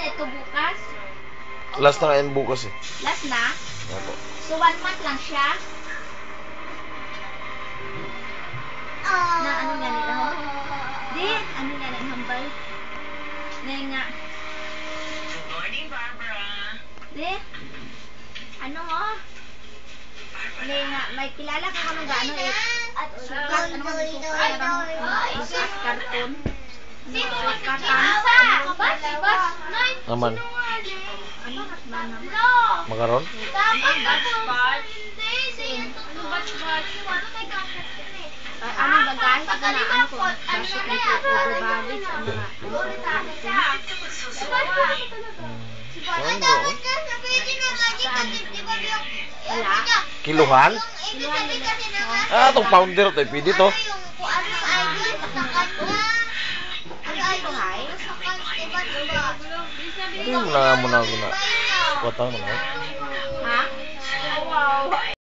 na ito bukas? Last na ngayon bukas eh. Last na? Opo. So 1 month lang siya? Na ano nga nila ho? Di, ano nga nila hambal? Na nga. Good morning, Barbara. Di, ano ho? Na nga, may kilala ka kung gaano eh. Sukat, ano nga may sukat, sukat, karton. Sukatan. Naman. Ano? Makaron? Ano bagay? Ito na ano ko? Basket na po. Overbabage. Ano nga? Wala? Kiluhan? Ah, itong pounder to. Pwede to. Ito yung mga muna ko na. Kuwatan mo na. Ha?